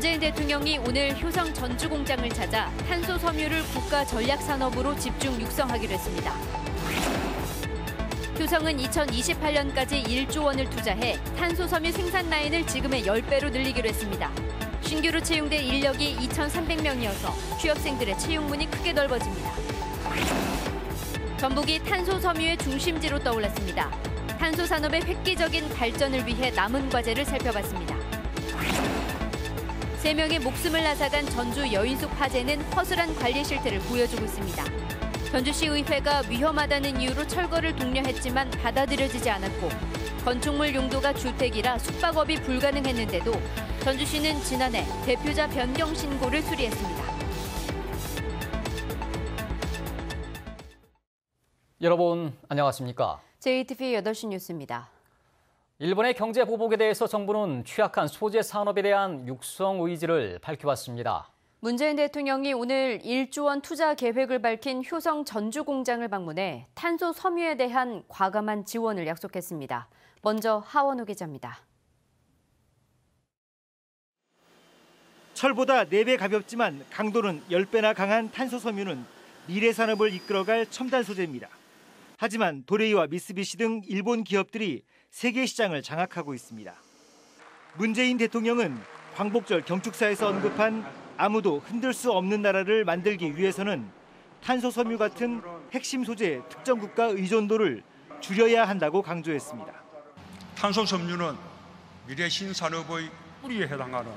문재인 대통령이 오늘 효성 전주 공장을 찾아 탄소 섬유를 국가 전략 산업으로 집중 육성하기로 했습니다. 효성은 2028년까지 1조 원을 투자해 탄소 섬유 생산 라인을 지금의 10배로 늘리기로 했습니다. 신규로 채용될 인력이 2,300명이어서 취업생들의 채용문이 크게 넓어집니다. 전북이 탄소 섬유의 중심지로 떠올랐습니다. 탄소 산업의 획기적인 발전을 위해 남은 과제를 살펴봤습니다. 3명의 목숨을 앗아간 전주 여인숙 화재는 허술한 관리 실태를 보여주고 있습니다. 전주시의회가 위험하다는 이유로 철거를 독려했지만 받아들여지지 않았고 건축물 용도가 주택이라 숙박업이 불가능했는데도 전주시는 지난해 대표자 변경 신고를 수리했습니다. 여러분 안녕하십니까? JTBC 8시 뉴스입니다. 일본의 경제 보복에 대해서 정부는 취약한 소재 산업에 대한 육성 의지를 밝혀왔습니다. 문재인 대통령이 오늘 1조 원 투자 계획을 밝힌 효성 전주 공장을 방문해 탄소 섬유에 대한 과감한 지원을 약속했습니다. 먼저 하원우 기자입니다. 철보다 4배 가볍지만 강도는 10배나 강한 탄소 섬유는 미래 산업을 이끌어갈 첨단 소재입니다. 하지만 도레이와 미쓰비시 등 일본 기업들이 세계 시장을 장악하고 있습니다. 문재인 대통령은 광복절 경축사에서 언급한 아무도 흔들 수 없는 나라를 만들기 위해서는 탄소 섬유 같은 핵심 소재의 특정 국가 의존도를 줄여야 한다고 강조했습니다. 탄소 섬유는 미래 신산업의 뿌리에 해당하는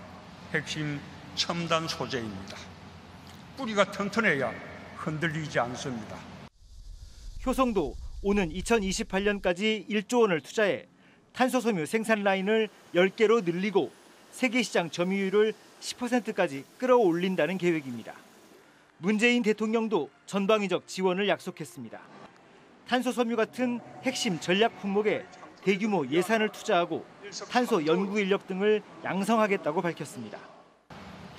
핵심 첨단 소재입니다. 뿌리가 튼튼해야 흔들리지 않습니다. 효성도 오는 2028년까지 1조 원을 투자해 탄소 섬유 생산 라인을 10개로 늘리고 세계 시장 점유율을 10%까지 끌어올린다는 계획입니다. 문재인 대통령도 전방위적 지원을 약속했습니다. 탄소 섬유 같은 핵심 전략 품목에 대규모 예산을 투자하고 탄소 연구 인력 등을 양성하겠다고 밝혔습니다.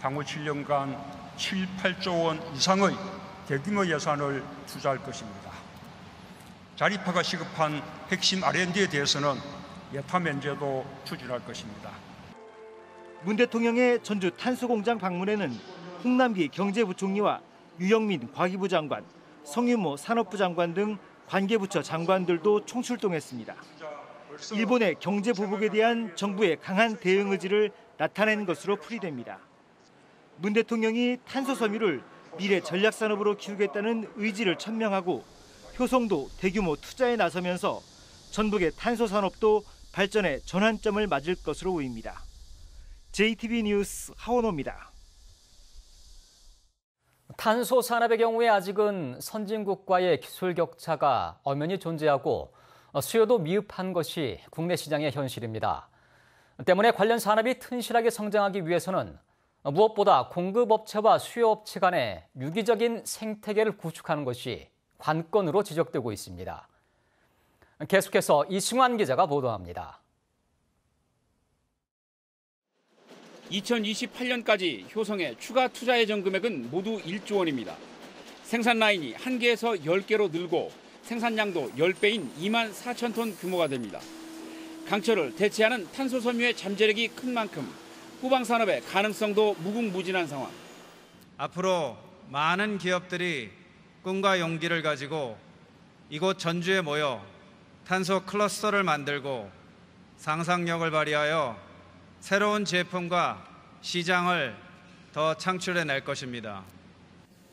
향후 7년간 7, 8조 원 이상의 대규모 예산을 투자할 것입니다. 자립화가 시급한 핵심 R&D에 대해서는 예타 면제도 추진할 것입니다. 문 대통령의 전주 탄소공장 방문에는 홍남기 경제부총리와 유영민 과기부 장관, 성윤모 산업부 장관 등 관계부처 장관들도 총출동했습니다. 일본의 경제 보복에 대한 정부의 강한 대응 의지를 나타낸 것으로 풀이됩니다. 문 대통령이 탄소 섬유를 미래 전략 산업으로 키우겠다는 의지를 천명하고 효성도 대규모 투자에 나서면서 전북의 탄소 산업도 발전의 전환점을 맞을 것으로 보입니다. JTBC 뉴스 하원호입니다. 탄소 산업의 경우에 아직은 선진국과의 기술 격차가 엄연히 존재하고 수요도 미흡한 것이 국내 시장의 현실입니다. 때문에 관련 산업이 튼실하게 성장하기 위해서는 무엇보다 공급업체와 수요업체 간의 유기적인 생태계를 구축하는 것이 관건으로 지적되고 있습니다. 계속해서 이승환 기자가 보도합니다. 2028년까지 효성의 추가 투자 예정 금액은 모두 1조 원입니다. 생산 라인이 1개에서 10개로 늘고 생산량도 10배인 2만 4천 톤 규모가 됩니다. 강철을 대체하는 탄소 섬유의 잠재력이 큰 만큼 후방 산업의 가능성도 무궁무진한 상황. 앞으로 많은 기업들이 꿈과 용기를 가지고 이곳 전주에 모여 탄소 클러스터를 만들고 상상력을 발휘하여 새로운 제품과 시장을 더 창출해낼 것입니다.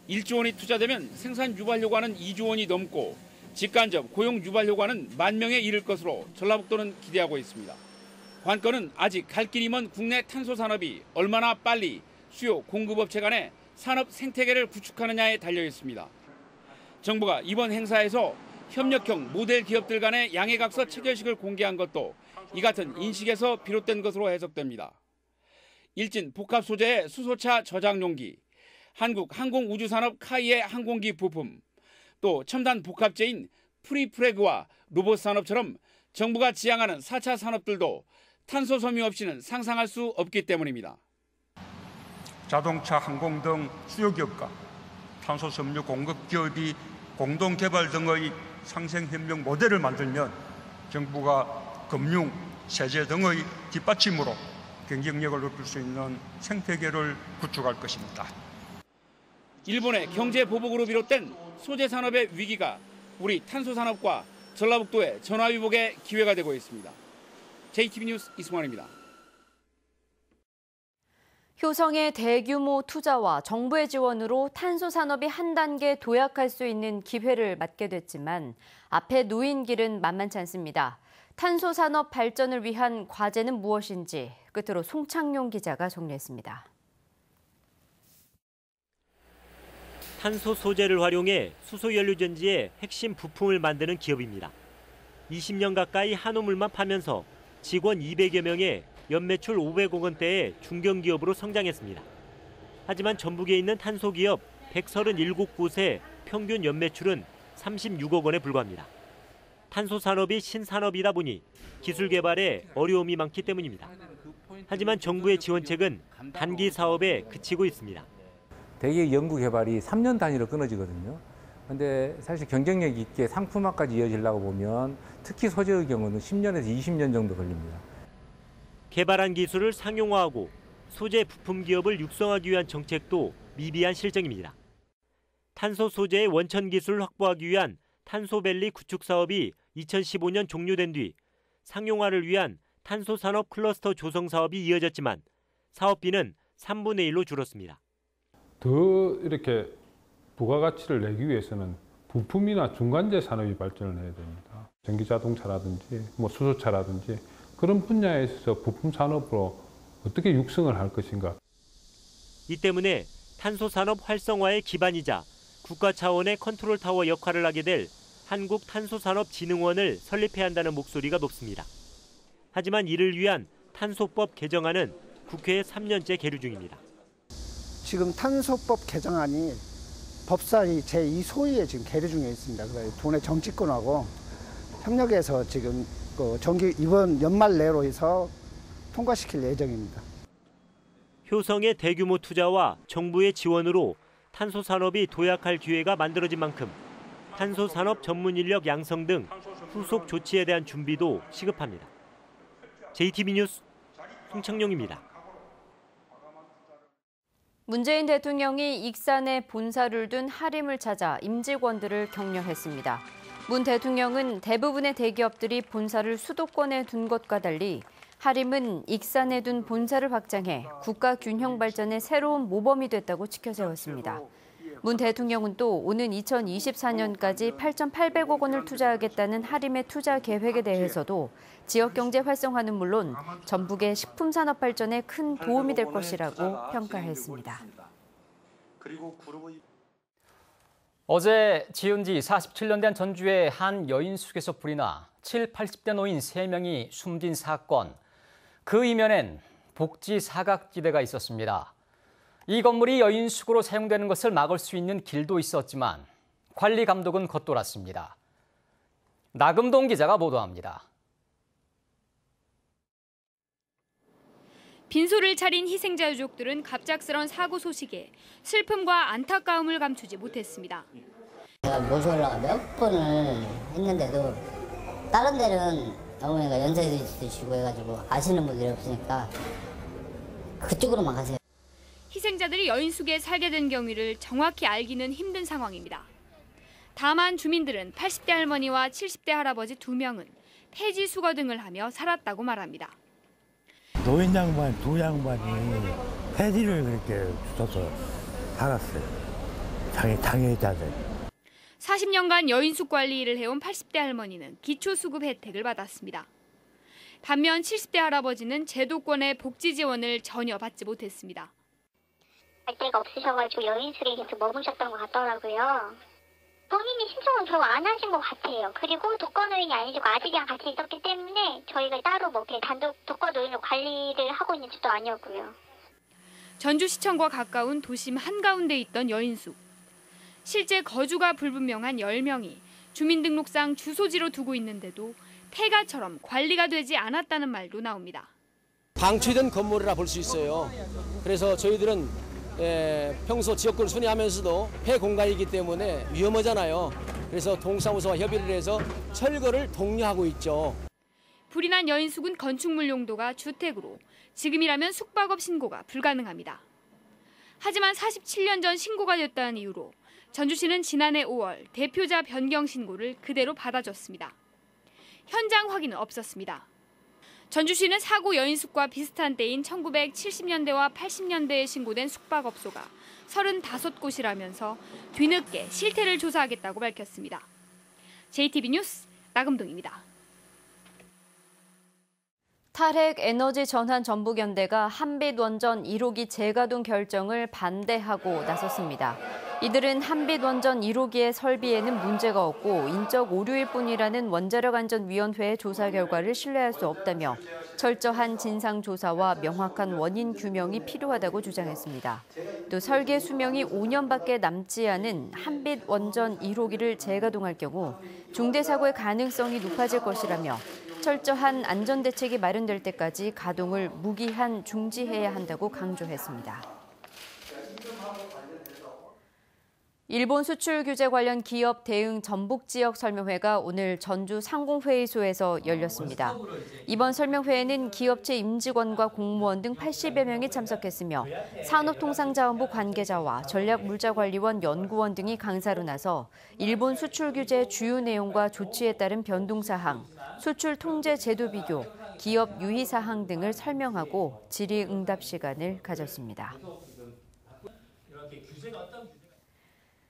1조 원이 투자되면 생산 유발 효과는 2조 원이 넘고 직간접 고용 유발 효과는 10,000명에 이를 것으로 전라북도는 기대하고 있습니다. 관건은 아직 갈 길이 먼 국내 탄소 산업이 얼마나 빨리 수요 공급업체 간의 산업 생태계를 구축하느냐에 달려 있습니다. 정부가 이번 행사에서 협력형 모델 기업들 간의 양해각서 체결식을 공개한 것도 이 같은 인식에서 비롯된 것으로 해석됩니다. 일진 복합 소재의 수소차 저장 용기, 한국 항공우주산업 카이의 항공기 부품, 또 첨단 복합재인 프리프레그와 로봇 산업처럼 정부가 지향하는 4차 산업들도 탄소 섬유 없이는 상상할 수 없기 때문입니다. 자동차, 항공 등 수요 기업과 탄소 섬유 공급 기업이 공동 개발 등의 상생협력 모델을 만들면 정부가 금융, 세제 등의 뒷받침으로 경쟁력을 높일 수 있는 생태계를 구축할 것입니다. 일본의 경제 보복으로 비롯된 소재 산업의 위기가 우리 탄소 산업과 전라북도의 전화위복의 기회가 되고 있습니다. JTB 뉴스 이승환입니다. 효성의 대규모 투자와 정부의 지원으로 탄소 산업이 한 단계 도약할 수 있는 기회를 맞게 됐지만 앞에 놓인 길은 만만치 않습니다. 탄소 산업 발전을 위한 과제는 무엇인지 끝으로 송창용 기자가 정리했습니다. 탄소 소재를 활용해 수소연료전지의 핵심 부품을 만드는 기업입니다. 20년 가까이 한우물만 파면서 직원 200여 명의 연매출 500억 원대의 중견기업으로 성장했습니다. 하지만 전북에 있는 탄소기업 137곳의 평균 연매출은 36억 원에 불과합니다. 탄소 산업이 신산업이다 보니 기술 개발에 어려움이 많기 때문입니다. 하지만 정부의 지원책은 단기 사업에 그치고 있습니다. 대기업 연구 개발이 3년 단위로 끊어지거든요. 그런데 사실 경쟁력 있게 상품화까지 이어지려고 보면 특히 소재의 경우는 10년에서 20년 정도 걸립니다. 개발한 기술을 상용화하고 소재 부품 기업을 육성하기 위한 정책도 미비한 실정입니다. 탄소 소재의 원천 기술을 확보하기 위한 탄소밸리 구축 사업이 2015년 종료된 뒤 상용화를 위한 탄소 산업 클러스터 조성 사업이 이어졌지만 사업비는 3분의 1로 줄었습니다. 더 이렇게 부가가치를 내기 위해서는 부품이나 중간재 산업이 발전을 해야 됩니다. 전기자동차라든지 수소차라든지 그런 분야에 있어서 부품 산업으로 어떻게 육성을 할 것인가. 이 때문에 탄소 산업 활성화의 기반이자 국가 차원의 컨트롤 타워 역할을 하게 될 한국탄소산업진흥원을 설립해야 한다는 목소리가 높습니다. 하지만 이를 위한 탄소법 개정안은 국회에 3년째 계류 중입니다. 지금 탄소법 개정안이 법사위 제2소위에 지금 계류 중에 있습니다. 그래서 도내 정치권하고 협력해서 지금 이번 연말 내로 해서 통과시킬 예정입니다. 효성의 대규모 투자와 정부의 지원으로 탄소 산업이 도약할 기회가 만들어진 만큼 탄소 산업 전문 인력 양성 등 후속 조치에 대한 준비도 시급합니다. JTB 뉴스 송창용입니다. 문재인 대통령이 익산에 본사를 둔 하림을 찾아 임직원들을 격려했습니다. 문 대통령은 대부분의 대기업들이 본사를 수도권에 둔 것과 달리 하림은 익산에 둔 본사를 확장해 국가 균형 발전의 새로운 모범이 됐다고 치켜세웠습니다. 문 대통령은 또 오는 2024년까지 8,800억 원을 투자하겠다는 하림의 투자 계획에 대해서도 지역 경제 활성화는 물론 전북의 식품 산업 발전에 큰 도움이 될 것이라고 평가했습니다. 어제 지은 지 47년 된 전주의 한 여인숙에서 불이 나 70, 80대 노인 3명이 숨진 사건. 그 이면엔 복지 사각지대가 있었습니다. 이 건물이 여인숙으로 사용되는 것을 막을 수 있는 길도 있었지만 관리 감독은 겉돌았습니다. 나금동 기자가 보도합니다. 빈소를 차린 희생자 유족들은 갑작스런 사고 소식에 슬픔과 안타까움을 감추지 못했습니다. 제가 모셔오려고 몇 번을 했는데도 다른 데는 어머니가 연세도 있으시고 해가지고 아시는 분들이 없으니까 그쪽으로만 가세요. 희생자들이 여인숙에 살게 된 경위를 정확히 알기는 힘든 상황입니다. 다만 주민들은 80대 할머니와 70대 할아버지 2명은 폐지 수거 등을 하며 살았다고 말합니다. 노인 양반 2양반이 폐지를 그렇게 주셔서 살았어요. 장애자들. 40년간 여인숙 관리 일을 해온 80대 할머니는 기초수급 혜택을 받았습니다. 반면 70대 할아버지는 제도권의 복지 지원을 전혀 받지 못했습니다. 갈 데가 없으셔가지고 여인숙에 계속 머무셨던 것 같더라고요. 본인이 신청을 별로 안 하신 것 같아요. 그리고 독거노인이 아니시고 아들이랑 같이 있었기 때문에 저희가 따로 단독 독거노인으로 관리를 하고 있는 것도 아니었고요. 전주시청과 가까운 도심 한가운데 있던 여인숙. 실제 거주가 불분명한 10명이 주민등록상 주소지로 두고 있는데도 폐가처럼 관리가 되지 않았다는 말도 나옵니다. 방치된 건물이라 볼 수 있어요. 그래서 저희들은 평소 지역구를 순회하면서도 폐공간이기 때문에 위험하잖아요. 그래서 동사무소와 협의를 해서 철거를 독려하고 있죠. 불이 난 여인숙은 건축물 용도가 주택으로 지금이라면 숙박업 신고가 불가능합니다. 하지만 47년 전 신고가 됐다는 이유로 전주시는 지난해 5월 대표자 변경 신고를 그대로 받아줬습니다. 현장 확인은 없었습니다. 전주시는 사고 여인숙과 비슷한 때인 1970년대와 80년대에 신고된 숙박업소가 35곳이라면서 뒤늦게 실태를 조사하겠다고 밝혔습니다. JTB 뉴스 나금동입니다. 탈핵 에너지 전환 전북연대가 한빛원전 1호기 재가동 결정을 반대하고 나섰습니다. 이들은 한빛원전 1호기의 설비에는 문제가 없고 인적 오류일 뿐이라는 원자력안전위원회의 조사 결과를 신뢰할 수 없다며 철저한 진상조사와 명확한 원인 규명이 필요하다고 주장했습니다. 또 설계 수명이 5년밖에 남지 않은 한빛원전 1호기를 재가동할 경우 중대 사고의 가능성이 높아질 것이라며 철저한 안전대책이 마련될 때까지 가동을 무기한 중지해야 한다고 강조했습니다. 일본 수출 규제 관련 기업 대응 전북 지역 설명회가 오늘 전주 상공회의소에서 열렸습니다. 이번 설명회에는 기업체 임직원과 공무원 등 80여 명이 참석했으며 산업통상자원부 관계자와 전략물자관리원 연구원 등이 강사로 나서 일본 수출 규제의 주요 내용과 조치에 따른 변동사항, 수출 통제 제도 비교, 기업 유의사항 등을 설명하고 질의응답 시간을 가졌습니다.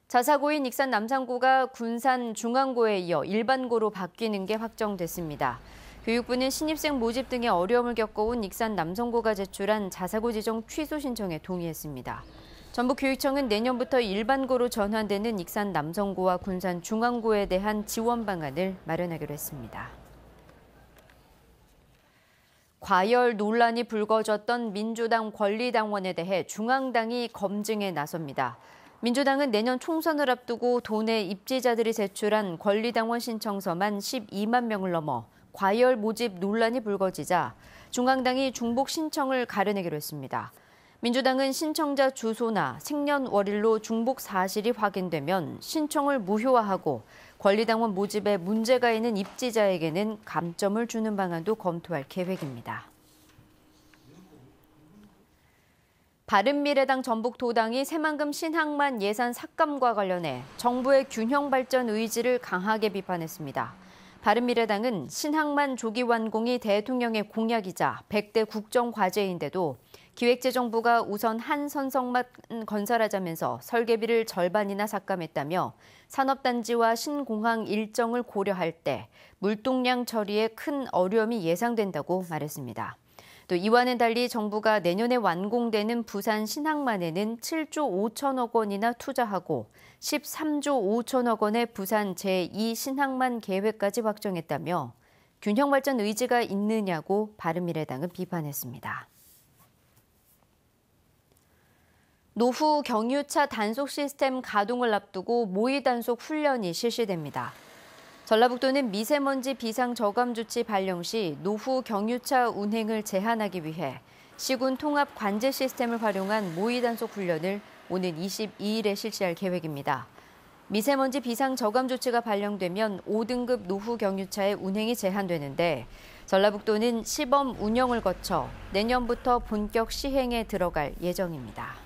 자사고인 익산 남산고가 군산 중앙고에 이어 일반고로 바뀌는 게 확정됐습니다. 교육부는 신입생 모집 등의 어려움을 겪어온 익산 남성고가 제출한 자사고 지정 취소 신청에 동의했습니다. 전북교육청은 내년부터 일반고로 전환되는 익산 남성고와 군산 중앙고에 대한 지원 방안을 마련하기로 했습니다. 과열 논란이 불거졌던 민주당 권리당원에 대해 중앙당이 검증에 나섭니다. 민주당은 내년 총선을 앞두고 도내 입지자들이 제출한 권리당원 신청서만 12만 명을 넘어 과열 모집 논란이 불거지자 중앙당이 중복 신청을 가려내기로 했습니다. 민주당은 신청자 주소나 생년월일로 중복 사실이 확인되면 신청을 무효화하고 권리당원 모집에 문제가 있는 입지자에게는 감점을 주는 방안도 검토할 계획입니다. 바른미래당 전북도당이 새만금 신항만 예산 삭감과 관련해 정부의 균형 발전 의지를 강하게 비판했습니다. 바른미래당은 신항만 조기 완공이 대통령의 공약이자 100대 국정과제인데도 기획재정부가 우선 한 선성만 건설하자면서 설계비를 절반이나 삭감했다며 산업단지와 신공항 일정을 고려할 때 물동량 처리에 큰 어려움이 예상된다고 말했습니다. 또 이와는 달리 정부가 내년에 완공되는 부산 신항만에는 7조 5천억 원이나 투자하고 13조 5천억 원의 부산 제2 신항만 계획까지 확정했다며 균형 발전 의지가 있느냐고 바른미래당은 비판했습니다. 노후 경유차 단속 시스템 가동을 앞두고 모의 단속 훈련이 실시됩니다. 전라북도는 미세먼지 비상 저감 조치 발령 시 노후 경유차 운행을 제한하기 위해 시군 통합 관제 시스템을 활용한 모의 단속 훈련을 오는 22일에 실시할 계획입니다. 미세먼지 비상 저감 조치가 발령되면 5등급 노후 경유차의 운행이 제한되는데 전라북도는 시범 운영을 거쳐 내년부터 본격 시행에 들어갈 예정입니다.